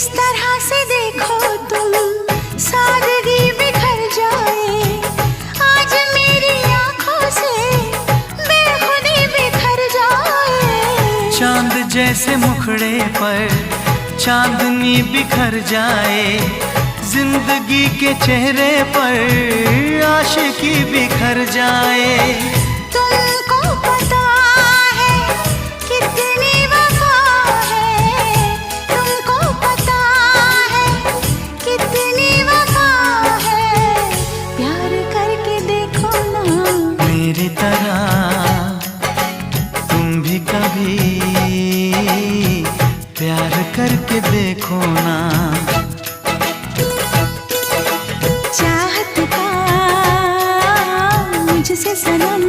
इस तरह से देखो तुम, सादगी बिखर जाए। आज मेरी आंखों से बेखुदी बिखर जाए। चांद जैसे मुखड़े पर चांदनी बिखर जाए। जिंदगी के चेहरे पर आशिकी बिखर जाए। तुमको पता है कितनी वफा है, तुमको पता है कितनी वफा है। प्यार करके देखो ना मेरी तरह तुम भी कभी प्यार करके देखो ना। चाहत का मुझसे सनम